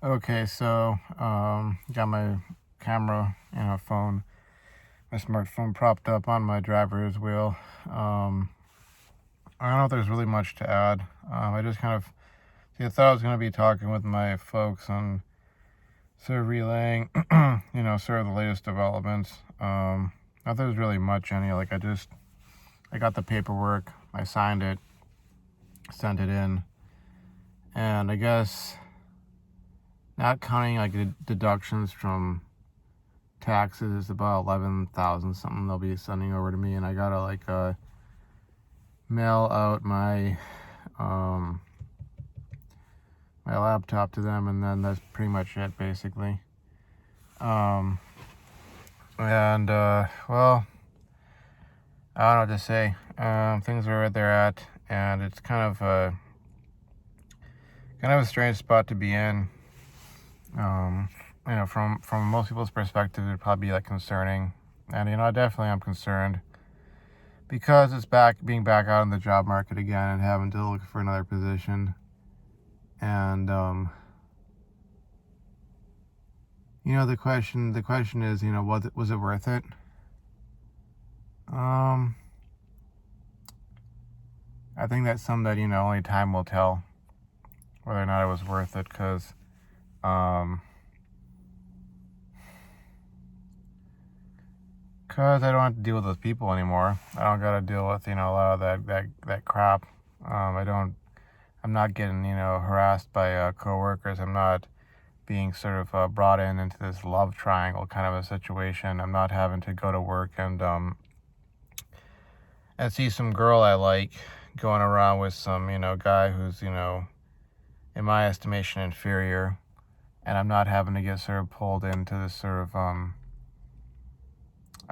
Okay, so got my camera and a phone, my smartphone propped up on my driver's wheel. I don't know if there's really much to add. I just kind of I thought I was going to be talking with my folks and sort of relaying, sort of the latest developments. Not that there's really much any. I got the paperwork, I signed it, sent it in, and I guess not counting like deductions from taxes, about 11,000 something they'll be sending over to me, and I gotta mail out my laptop to them, and then that's pretty much it basically. Um, and well, I don't know what to say. Things are where they're at, and it's kind of a strange spot to be in. From most people's perspective, it'd probably be like concerning, and I definitely am concerned because it's being back out in the job market again and having to look for another position. And the question is, was it worth it? I think that's something that only time will tell whether or not it was worth it, because I don't have to deal with those people anymore. I don't got to deal with a lot of that crap. I'm not getting harassed by coworkers. I'm not being sort of brought into this love triangle kind of a situation. I'm not having to go to work and see some girl I like going around with some guy who's in my estimation inferior, and I'm not having to get sort of pulled into this sort of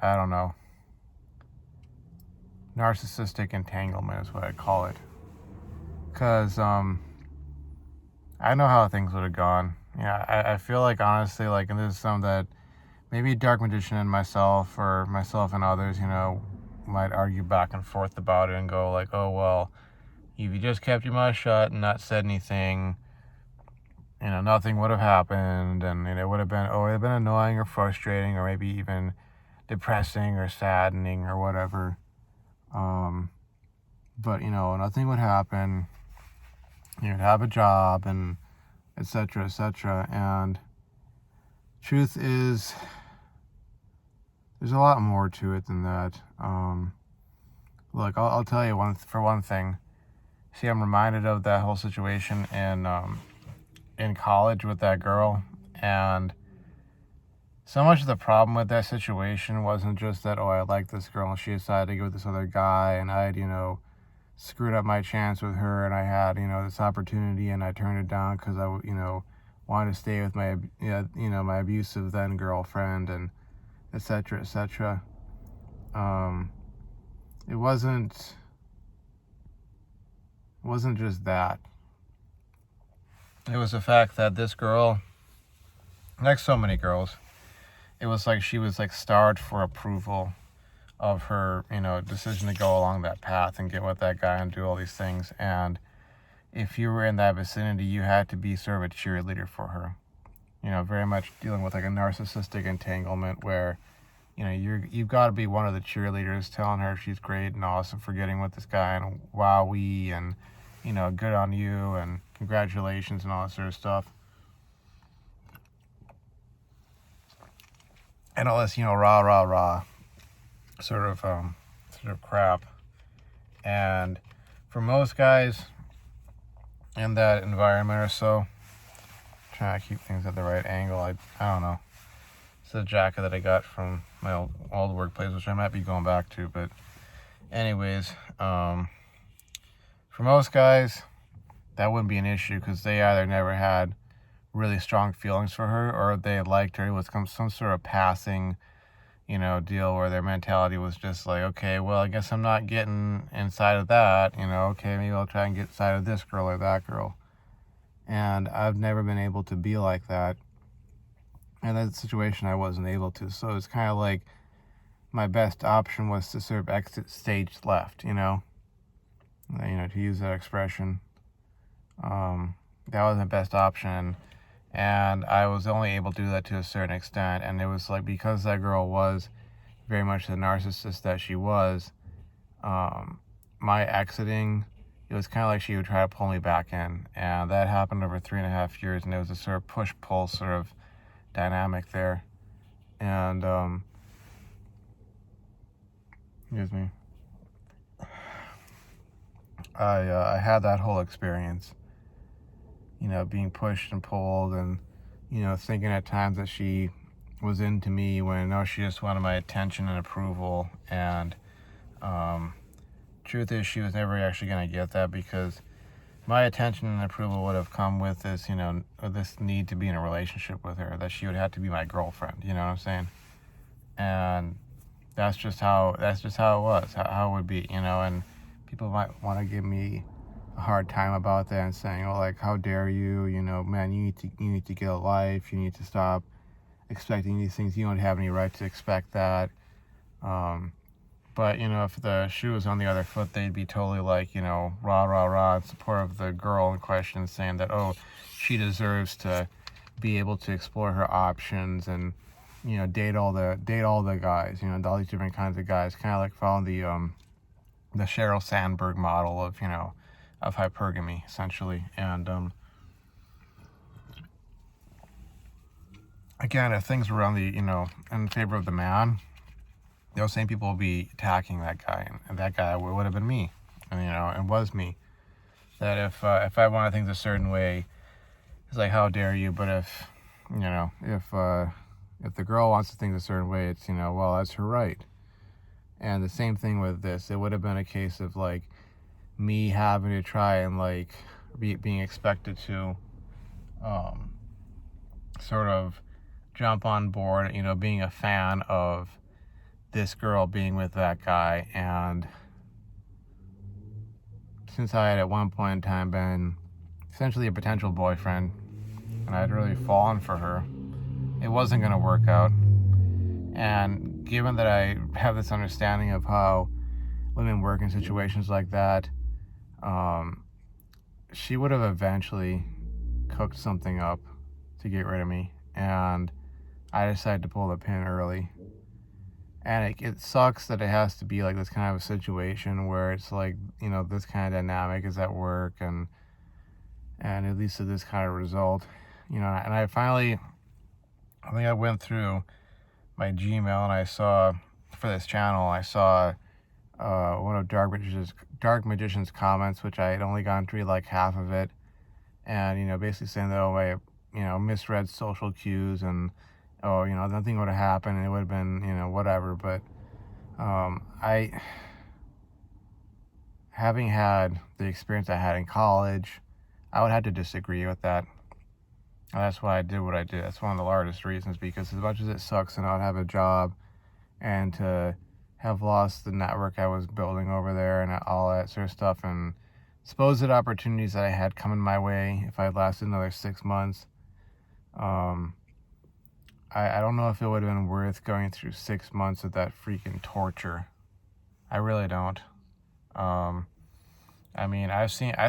I don't know, narcissistic entanglement is what I call it. Because I know how things would have gone. I feel like, honestly, and this is something that maybe Dark Magician and myself and others, might argue back and forth about it and go like, oh, well, if you just kept your mouth shut and not said anything, nothing would have happened, and it would have been annoying or frustrating or maybe even depressing or saddening or whatever. But nothing would happen. You'd have a job and etc., etc. And truth is, there's a lot more to it than that. Look, I'll tell you one thing. See, I'm reminded of that whole situation in college with that girl, and so much of the problem with that situation wasn't just that, oh, I like this girl and she decided to go with this other guy, and I had screwed up my chance with her, and I had this opportunity and I turned it down because I wanted to stay with my my abusive then girlfriend, and etc., etc. It wasn't just that. It was the fact that this girl, like so many girls, it was like she was starved for approval of her decision to go along that path and get with that guy and do all these things. And if you were in that vicinity, you had to be sort of a cheerleader for her. Very much dealing with a narcissistic entanglement where you've got to be one of the cheerleaders, telling her she's great and awesome for getting with this guy, and wowee, and good on you, and congratulations, and all that sort of stuff. And all this rah rah rah sort of crap. And for most guys in that environment or so, trying to keep things at the right angle, I don't know. It's a jacket that I got from my old workplace, which I might be going back to. But anyways, for most guys, that wouldn't be an issue because they either never had really strong feelings for her, or they liked her with some sort of passing deal where their mentality was just like, okay, well, I guess I'm not getting inside of that, okay, maybe I'll try and get inside of this girl or that girl. And I've never been able to be like that. And that situation, I wasn't able to. So it's kind of like my best option was to sort of exit stage left, to use that expression. That was the best option. And I was only able to do that to a certain extent. And it was like, because that girl was very much the narcissist that she was, my exiting, it was kind of like she would try to pull me back in. And that happened over 3.5 years. And it was a sort of push-pull sort of dynamic there. And, excuse me. I had that whole experience, being pushed and pulled, and, thinking at times that she was into me when no, she just wanted my attention and approval. And truth is, she was never actually going to get that, because my attention and approval would have come with this, this need to be in a relationship with her, that she would have to be my girlfriend, you know what I'm saying? And that's just how it was, how it would be, and people might want to give me a hard time about that and saying, oh, like, how dare you, man, you need to get a life, you need to stop expecting these things, you don't have any right to expect that. But, if the shoe was on the other foot, they'd be totally like, rah, rah, rah, in support of the girl in question, saying that, oh, she deserves to be able to explore her options and, date all the guys, all these different kinds of guys, kind of like following the Sheryl Sandberg model of, of hypergamy, essentially. And, again, if things were on the, in favor of the man, those same people will be attacking that guy, and that guy would have been me, and was me. That if I wanted things a certain way, it's like, how dare you? But if the girl wants things a certain way, it's, well, that's her right. And the same thing with this. It would have been a case of like me having to try and like being expected to sort of jump on board, being a fan of this girl being with that guy. And since I had at one point in time been essentially a potential boyfriend, and I'd really fallen for her, it wasn't going to work out. And given that I have this understanding of how women work in situations like that, she would have eventually cooked something up to get rid of me. And I decided to pull the pin early. And it sucks that it has to be like this kind of a situation where it's like, this kind of dynamic is at work, and it leads to this kind of result. And I think I went through my Gmail and I saw, for this channel, I saw one of Dark Magician's comments, which I had only gone through like half of it. And, basically saying that, oh, I, misread social cues, and nothing would have happened, and it would have been, whatever. But having had the experience I had in college, I would have to disagree with that. And that's why I did what I did. That's one of the largest reasons, because as much as it sucks to not have a job and to have lost the network I was building over there and all that sort of stuff, and supposed opportunities that I had coming my way if I had lasted another 6 months, I don't know if it would have been worth going through 6 months of that freaking torture. I really don't. I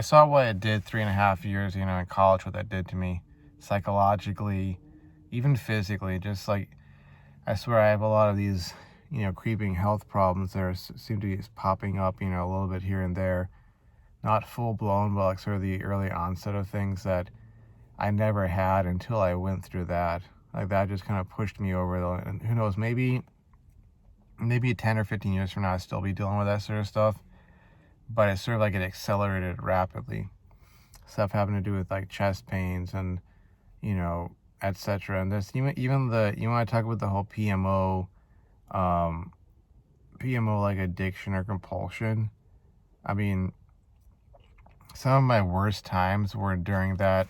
saw what it did 3.5 years, in college, what that did to me psychologically, even physically. Just like, I swear I have a lot of these, creeping health problems that seem to be popping up, a little bit here and there. Not full blown, but like sort of the early onset of things that I never had until I went through that. Like, that just kind of pushed me over, and who knows, maybe 10 or 15 years from now I'll still be dealing with that sort of stuff. But it's sort of like it accelerated rapidly. Stuff having to do with like chest pains and, etc. And there's even you want to talk about the whole PMO like addiction or compulsion. I mean, some of my worst times were during that,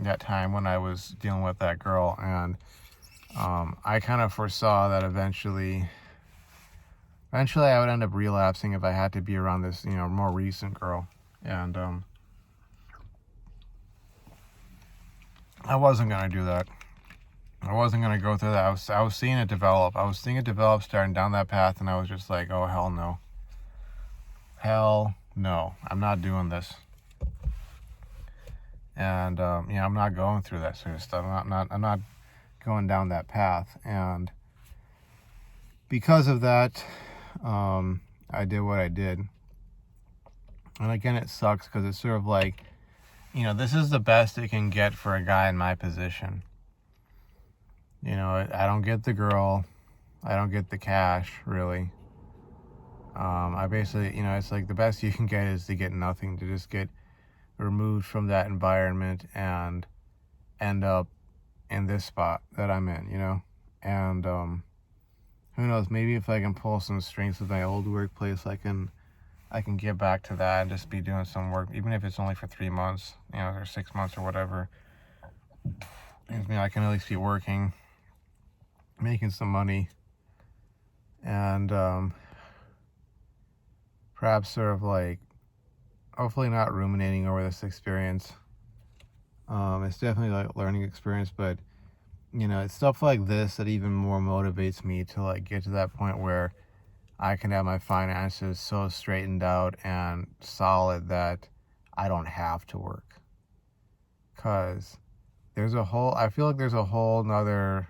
that time when I was dealing with that girl. And I kind of foresaw that eventually I would end up relapsing if I had to be around this, more recent girl. And I wasn't going to do that. I wasn't going to go through that. I was seeing it develop. Starting down that path, and I was just like, oh, hell no. Hell no. I'm not doing this. And I'm not going through that sort of stuff. I'm not going down that path. And because of that, I did what I did. And again, it sucks because it's sort of like, this is the best it can get for a guy in my position. I don't get the girl. I don't get the cash, really. I basically, it's like the best you can get is to get nothing, to just get removed from that environment and end up in this spot that I'm in, and who knows, maybe if I can pull some strings with my old workplace, I can get back to that and just be doing some work, even if it's only for 3 months, or 6 months or whatever. I can at least be working, making some money, and perhaps sort of like, hopefully not ruminating over this experience. It's definitely like a learning experience, but it's stuff like this that even more motivates me to like get to that point where I can have my finances so straightened out and solid that I don't have to work. Cause I feel like there's a whole nother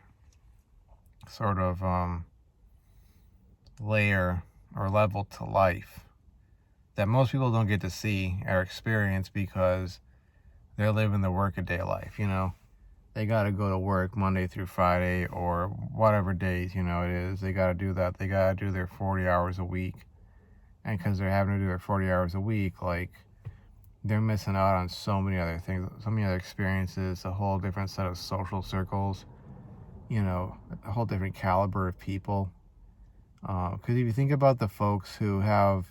sort of layer or level to life that most people don't get to see or experience because they're living the workaday life, They got to go to work Monday through Friday or whatever days, it is. They got to do that. They got to do their 40 hours a week. And because they're having to do their 40 hours a week, like, they're missing out on so many other things, so many other experiences, a whole different set of social circles, a whole different caliber of people. Because if you think about the folks who have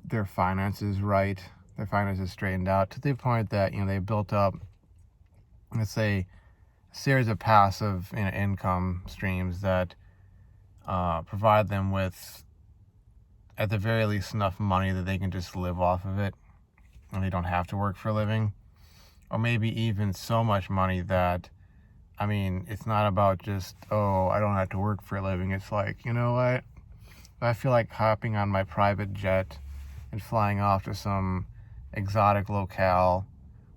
their finances right, their finances straightened out to the point that, they built up, let's say, a series of passive income streams that provide them with, at the very least, enough money that they can just live off of it and they don't have to work for a living. Or maybe even so much money that, it's not about just, oh, I don't have to work for a living. It's like, you know what? I feel like hopping on my private jet and flying off to some exotic locale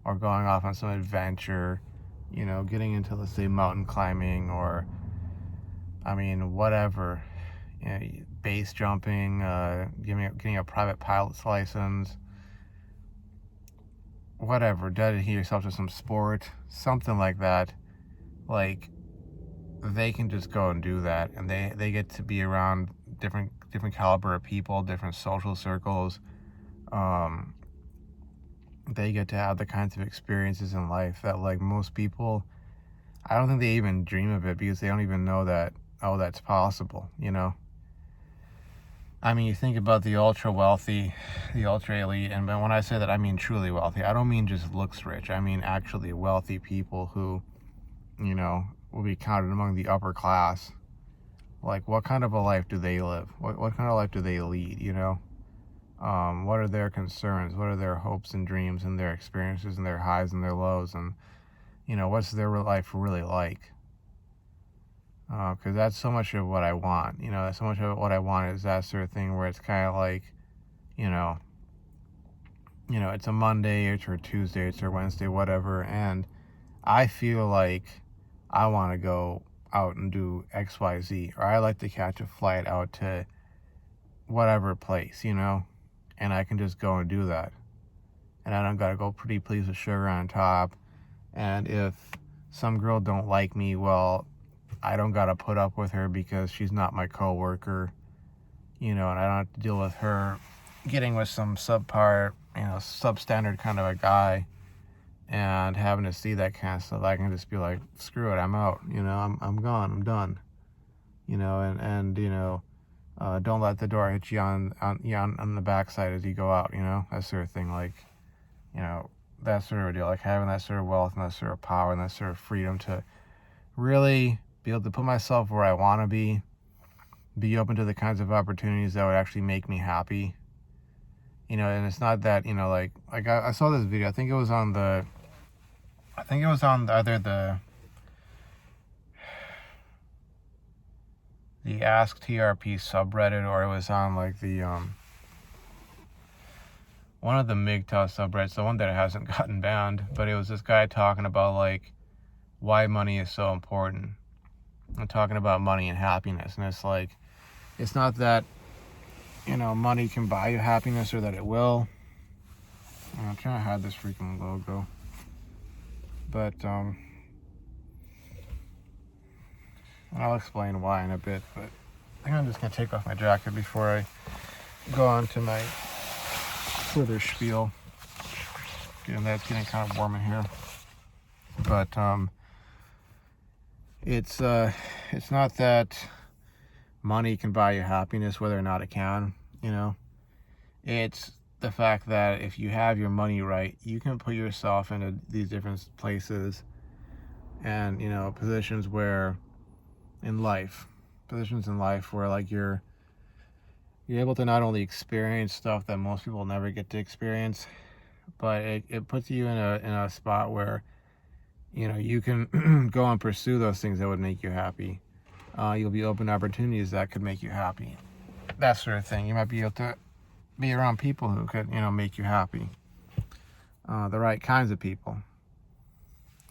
or going off on some adventure, getting into, let's say, mountain climbing or, whatever, base jumping, getting a private pilot's license, whatever, dedicate yourself to some sport, something like that. Like, they can just go and do that, and they get to be around different caliber of people, different social circles. They get to have the kinds of experiences in life that, like, most people, I don't think they even dream of it because they don't even know that, oh, that's possible, you think about the ultra wealthy, the ultra elite, and when I say that, I mean truly wealthy. I don't mean just looks rich. I mean actually wealthy people who, will be counted among the upper class. Like, what kind of a life do they live? What kind of life do they lead, What are their concerns? What are their hopes and dreams and their experiences and their highs and their lows? And, what's their life really like? Because that's so much of what I want. So much of what I want is that sort of thing where it's kind of like, it's a Monday, it's a Tuesday, it's a Wednesday, whatever, and I feel like I want to go out and do XYZ, or I like to catch a flight out to whatever place, and I can just go and do that. And I don't got to go pretty please with sugar on top. And if some girl don't like me, well, I don't got to put up with her because she's not my coworker, and I don't have to deal with her getting with some subpar, substandard kind of a guy and having to see that kind of stuff. I can just be like, screw it, I'm out, I'm gone, I'm done, and don't let the door hit you on the backside as you go out, that sort of thing. Like, that sort of deal, like having that sort of wealth and that sort of power and that sort of freedom to really be able to put myself where I want to be open to the kinds of opportunities that would actually make me happy, and it's not that, like I saw this video, I think it was on either the Ask TRP subreddit, or it was on like the one of the MGTOW subreddits, the one that hasn't gotten banned, but it was this guy talking about like why money is so important. I'm talking about money and happiness, and it's like, it's not that, you know, money can buy you happiness or that it will. I'm trying to hide this freaking logo, but I'll explain why in a bit. But I think I'm just gonna take off my jacket before I go on to my further spiel. It's getting kind of warm in here, but it's not that money can buy you happiness, whether or not it can, you know. It's the fact that if you have your money right, you can put yourself into these different places and, you know, positions in life where like you're able to not only experience stuff that most people never get to experience, but it puts you in a spot where, you know, you can go and pursue those things that would make you happy. You'll be open to opportunities that could make you happy, that sort of thing. You might be able to be around people who could, you know, make you happy, the right kinds of people.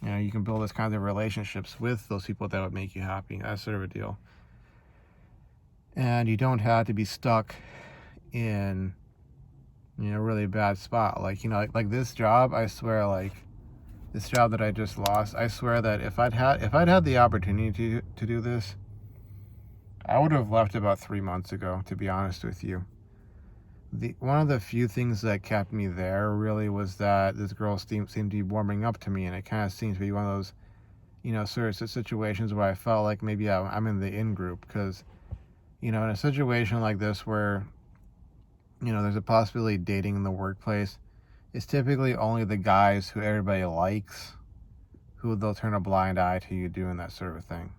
You know, you can build those kinds of relationships with those people that would make you happy, that sort of a deal. And you don't have to be stuck in, you know, a really bad spot. Like, you know, like this job, I swear, like this job that I just lost, I swear that if I'd had the opportunity to do this, I would have left about 3 months ago, to be honest with you. One of the few things that kept me there really was that this girl seemed to be warming up to me, and it kind of seems to be one of those, you know, sort of situations where I felt like maybe I'm in the in group, because, you know, in a situation like this where, you know, there's a possibility of dating in the workplace, it's typically only the guys who everybody likes who they'll turn a blind eye to you doing that sort of thing.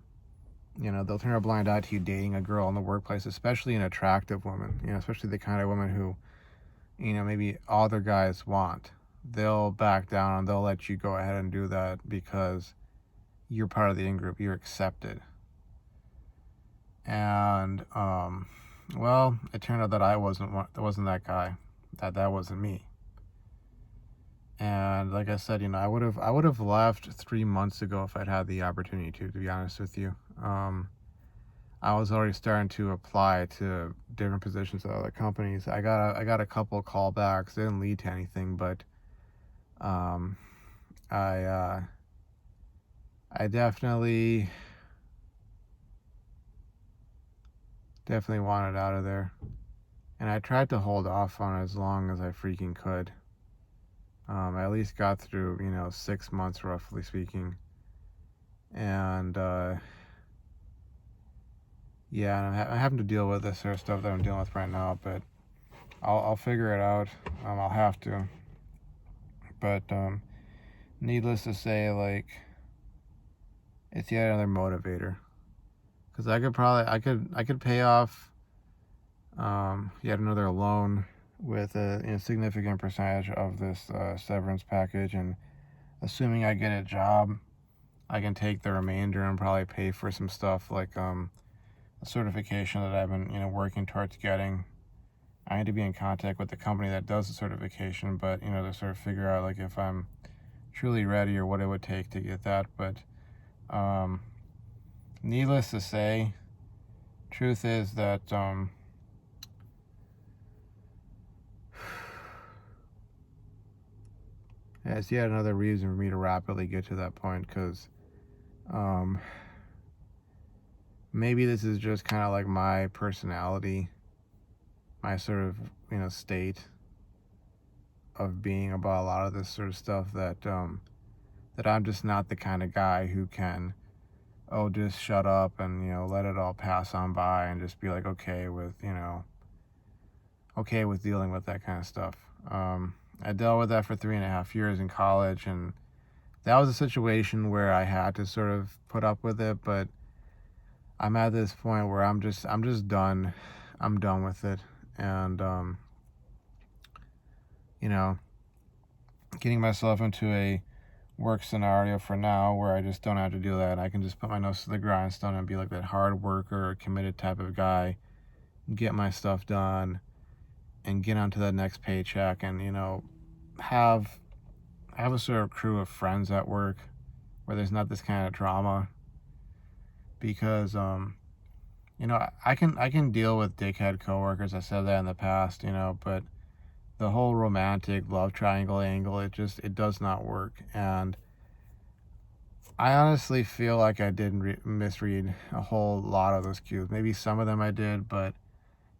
You know, they'll turn a blind eye to you dating a girl in the workplace, especially an attractive woman, you know, especially the kind of woman who, you know, maybe other guys want. They'll back down and they'll let you go ahead and do that because you're part of the in-group, you're accepted. And, well, it turned out that I wasn't that guy, that wasn't me. And like I said, you know, I would have left 3 months ago if I'd had the opportunity to be honest with you. I was already starting to apply to different positions at other companies. I got a couple of callbacks. They didn't lead to anything, but I definitely wanted out of there, and I tried to hold off on it as long as I freaking could. I at least got through, you know, 6 months, roughly speaking. And, yeah, and I'm having to deal with this sort of stuff that I'm dealing with right now, but I'll figure it out. I'll have to. But, needless to say, like, it's yet another motivator. Because I could pay off, yet another loan with a significant percentage of this severance package, and assuming I get a job, I can take the remainder and probably pay for some stuff like a certification that I've been, you know, working towards getting. I need to be in contact with the company that does the certification, but, you know, to sort of figure out like if I'm truly ready or what it would take to get that. But needless to say, truth is that it's yet another reason for me to rapidly get to that point, because maybe this is just kind of like my personality, my sort of, you know, state of being about a lot of this sort of stuff, that that I'm just not the kind of guy who can, just shut up and, you know, let it all pass on by and just be like okay with dealing with that kind of stuff. I dealt with that for 3.5 years in college, and that was a situation where I had to sort of put up with it, but I'm at this point where I'm just done. I'm done with it. And you know, getting myself into a work scenario for now where I just don't have to do that. I can just put my nose to the grindstone and be like that hard worker, committed type of guy, get my stuff done, and get onto that next paycheck, and have a sort of crew of friends at work where there's not this kind of drama. Because I can deal with dickhead coworkers. I said that in the past, but the whole romantic love triangle angle, it does not work. And I honestly feel like I didn't misread a whole lot of those cues. Maybe some of them I did, but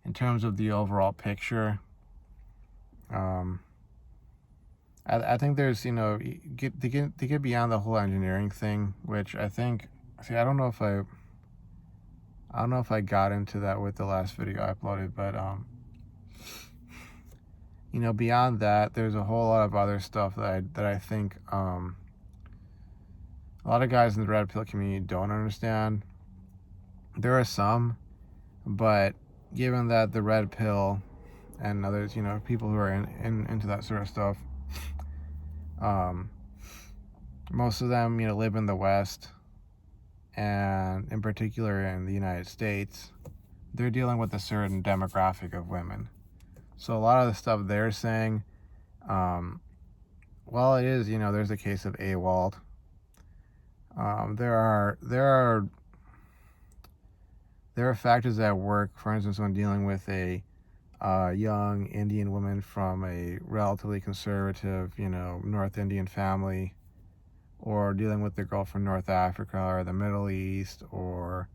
in terms of the overall picture, um, I think there's, to get beyond the whole engineering thing, which I think, see, I don't know if I got into that with the last video I uploaded, but beyond that, there's a whole lot of other stuff that I think a lot of guys in the red pill community don't understand. There are some, but given that the red pill and others, people who are into that sort of stuff, most of them, live in the West, and in particular in the United States, they're dealing with a certain demographic of women. So a lot of the stuff they're saying, well, it is, there's a case of AWOL. There are factors at work. For instance, when dealing with a young Indian woman from a relatively conservative, North Indian family, or dealing with a girl from North Africa or the Middle East, or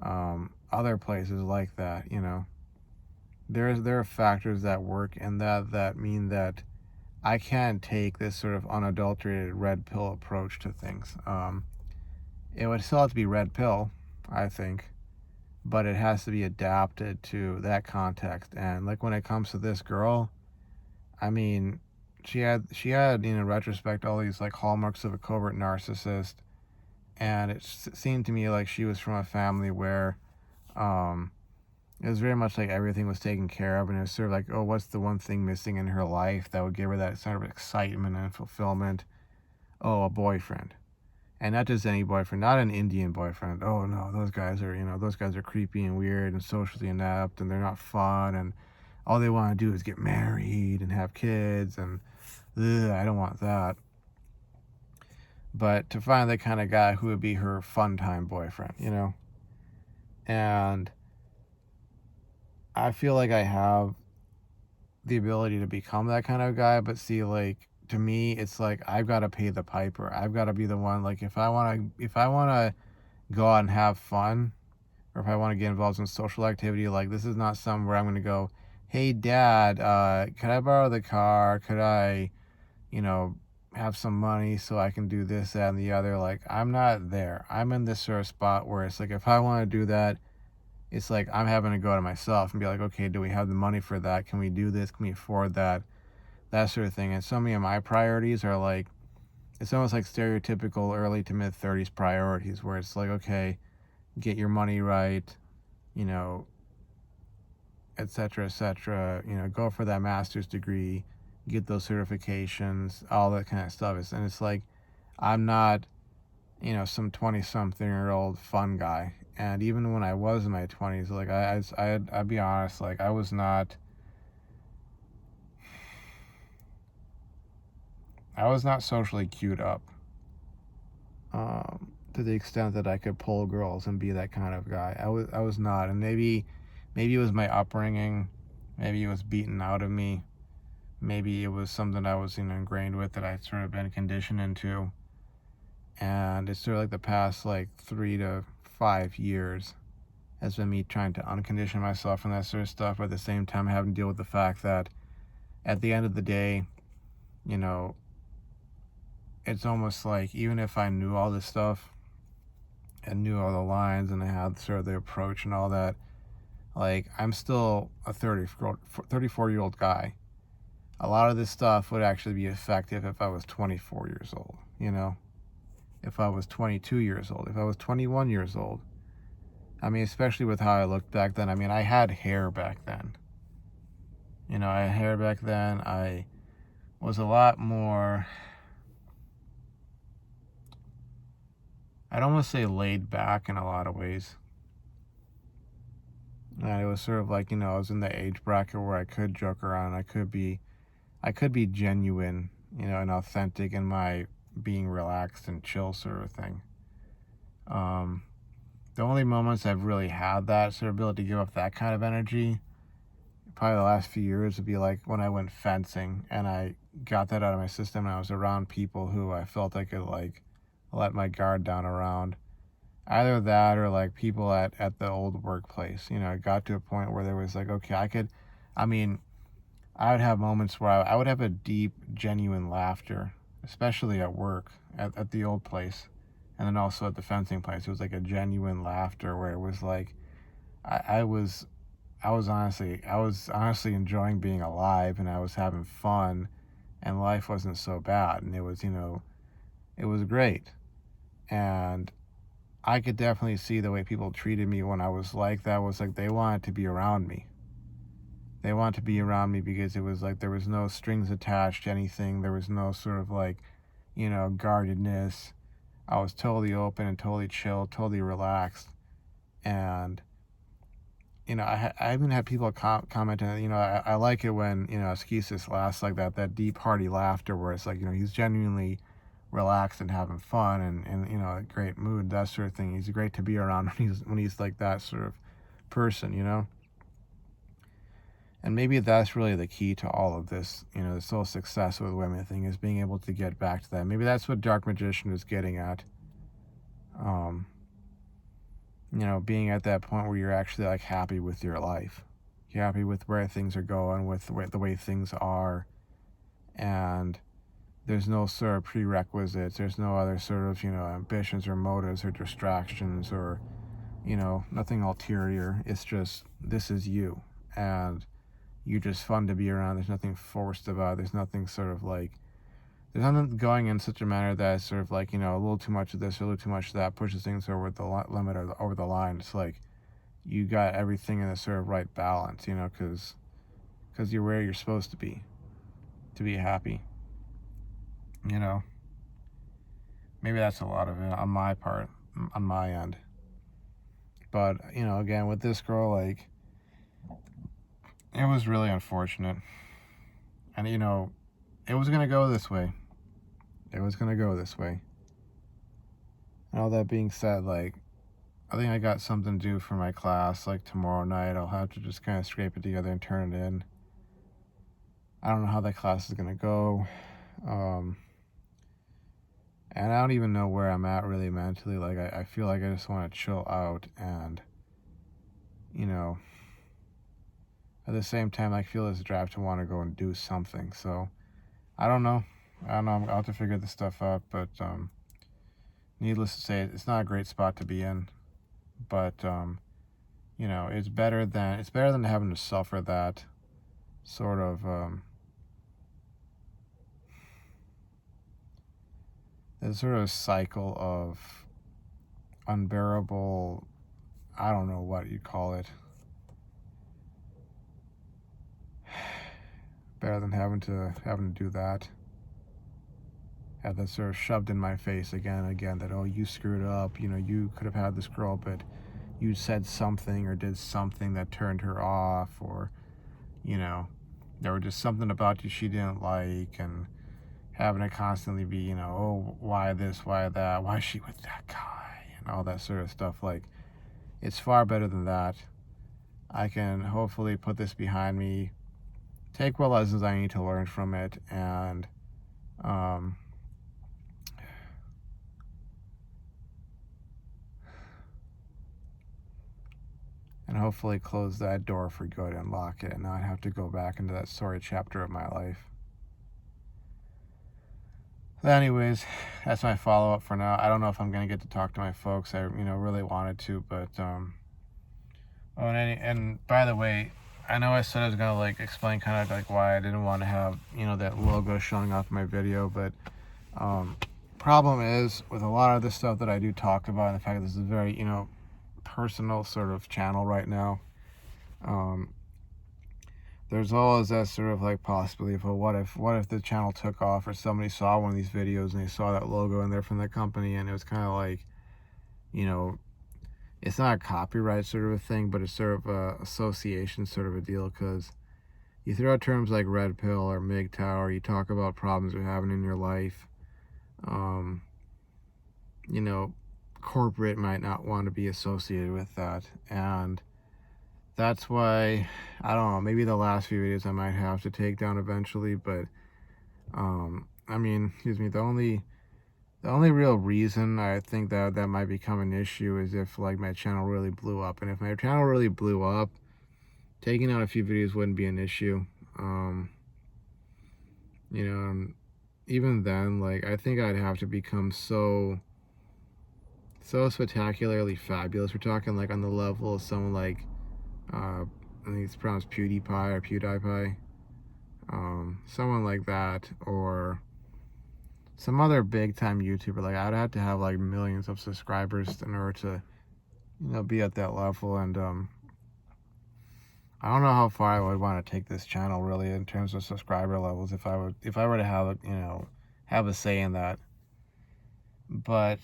other places like that, there are factors that work, and that mean that I can't take this sort of unadulterated red pill approach to things. It would still have to be red pill, I think, but it has to be adapted to that context. And like when it comes to this girl, I mean, she had in retrospect all these like hallmarks of a covert narcissist, and it seemed to me like she was from a family where it was very much like everything was taken care of, and it was sort of like, oh, what's the one thing missing in her life that would give her that sort of excitement and fulfillment? Oh, a boyfriend. And not just any boyfriend, not an Indian boyfriend. Oh no, those guys are creepy and weird and socially inept, and they're not fun, and all they want to do is get married and have kids, and I don't want that. But to find the kind of guy who would be her fun time boyfriend, and I feel like I have the ability to become that kind of guy, but see, like, to me, it's like I've got to pay the piper. I've got to be the one. Like, if I want to go out and have fun, or if I want to get involved in social activity, like, this is not something where I'm going to go, hey, Dad, could I borrow the car? Could I, have some money so I can do this, that, and the other? Like, I'm not there. I'm in this sort of spot where it's like, if I want to do that, it's like I'm having to go to myself and be like, okay, do we have the money for that? Can we do this? Can we afford that? That sort of thing. And so many of my priorities are like, it's almost like stereotypical early to mid 30s priorities, where it's like, okay, get your money right, et cetera, go for that master's degree, get those certifications, all that kind of stuff. And it's like, I'm not, some 20-something-year-old fun guy. And even when I was in my 20s, like, I'd be honest, like, I was not socially queued up, to the extent that I could pull girls and be that kind of guy. I was not. And maybe it was my upbringing, maybe it was beaten out of me, maybe it was something I was ingrained with, that I sort of been conditioned into. And it's sort of like the past like 3 to 5 years has been me trying to uncondition myself from that sort of stuff, but at the same time having to deal with the fact that at the end of the day, it's almost like, even if I knew all this stuff and knew all the lines and I had sort of the approach and all that, like, I'm still a 34-year-old guy. A lot of this stuff would actually be effective if I was 24 years old, if I was 22 years old, if I was 21 years old. I mean, especially with how I looked back then. I mean, I had hair back then. I had hair back then. I was a lot more, I'd almost say laid back in a lot of ways. And it was sort of like, I was in the age bracket where I could joke around. I could be genuine, and authentic in my being relaxed and chill sort of thing. The only moments I've really had that sort of ability to give up that kind of energy, probably the last few years, would be like when I went fencing and I got that out of my system and I was around people who I felt I could like let my guard down around. Either that or like people at the old workplace. It got to a point where there was like, okay, I mean, I would have moments where I would have a deep, genuine laughter, especially at work, at the old place, and then also at the fencing place. It was like a genuine laughter where it was like I was I was honestly enjoying being alive, and I was having fun, and life wasn't so bad, and it was it was great. And I could definitely see the way people treated me when I was like that was like they wanted to be around me. They wanted to be around me because it was like there was no strings attached to anything. There was no sort of like, guardedness. I was totally open and totally chill, totally relaxed. And, I even had people commenting, I like it when, Askesis laughs like that deep, hearty laughter where it's like, he's genuinely relaxed and having fun and a great mood, that sort of thing. He's great to be around when he's like that sort of person. And maybe that's really the key to all of this, this whole success with women thing, is being able to get back to that. Maybe that's what Dark Magician is getting at. Being at that point where you're actually like happy with your life. You're happy with where things are going, with the way things are. And there's no sort of prerequisites. There's no other sort of, ambitions or motives or distractions or, nothing ulterior. It's just, this is you. And you're just fun to be around. There's nothing forced about it. There's nothing sort of like, there's nothing going in such a manner that sort of like, a little too much of this or a little too much of that pushes things over the limit or over the line. It's like you got everything in a sort of right balance, because you're where you're supposed to be happy. Maybe that's a lot of it on my part, on my end. But, again, with this girl, like, it was really unfortunate. And, it was going to go this way. It was going to go this way. And all that being said, like, I think I got something due for my class, like, tomorrow night. I'll have to just kind of scrape it together and turn it in. I don't know how that class is going to go. And I don't even know where I'm at really mentally. Like, I feel like I just want to chill out and, at the same time, I feel this drive to want to go and do something. So, I don't know. I'll have to figure this stuff out. But, needless to say, it's not a great spot to be in. But, it's better than having to suffer that sort of, this sort of cycle of unbearable, I don't know what you call it. Better than having to do that. Have that sort of shoved in my face again and again that, oh, you screwed up, you could have had this girl, but you said something or did something that turned her off, or, there was just something about you she didn't like, and having to constantly be, oh, why this, why that, why is she with that guy, and all that sort of stuff. Like, it's far better than that. I can hopefully put this behind me, take what lessons I need to learn from it, and hopefully close that door for good and lock it and not have to go back into that sorry chapter of my life. So anyways, that's my follow-up for now. I don't know if I'm going to get to talk to my folks. I, really wanted to, but, and by the way, I know I said I was going to, like, explain kind of, like, why I didn't want to have, that logo showing off my video, but, problem is, with a lot of the stuff that I do talk about, and the fact that this is a very, personal sort of channel right now, there's always that sort of like possibility of, well, what if the channel took off, or somebody saw one of these videos and they saw that logo and they're from the company, and it was kind of like, it's not a copyright sort of a thing, but it's sort of a association sort of a deal, because you throw out terms like red pill or MGTOW, you talk about problems you're having in your life. You know, corporate might not want to be associated with that, and that's why, I don't know, maybe the last few videos I might have to take down eventually, but I mean, excuse me, the only real reason I think that might become an issue is if like my channel really blew up. And if my channel really blew up, taking out a few videos wouldn't be an issue. You know, and even then, like, I think I'd have to become so spectacularly fabulous. We're talking like on the level of someone like I think it's pronounced PewDiePie or PewDiePie. Someone like that, or some other big time YouTuber. Like, I'd have to have like millions of subscribers in order to, you know, be at that level. And I don't know how far I would want to take this channel really in terms of subscriber levels if I were to have, you know, have a say in that. But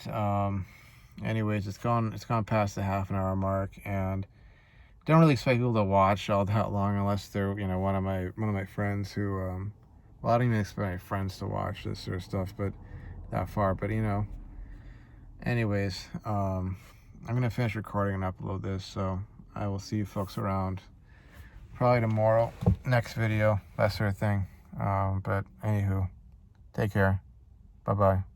anyways, it's gone past the half-an-hour mark, and don't really expect people to watch all that long unless they're, you know, one of my friends who well, I don't even expect my friends to watch this sort of stuff, but that far. But you know, anyways, I'm gonna finish recording and upload this, so I will see you folks around probably tomorrow, next video, that sort of thing. But anywho, take care, bye bye.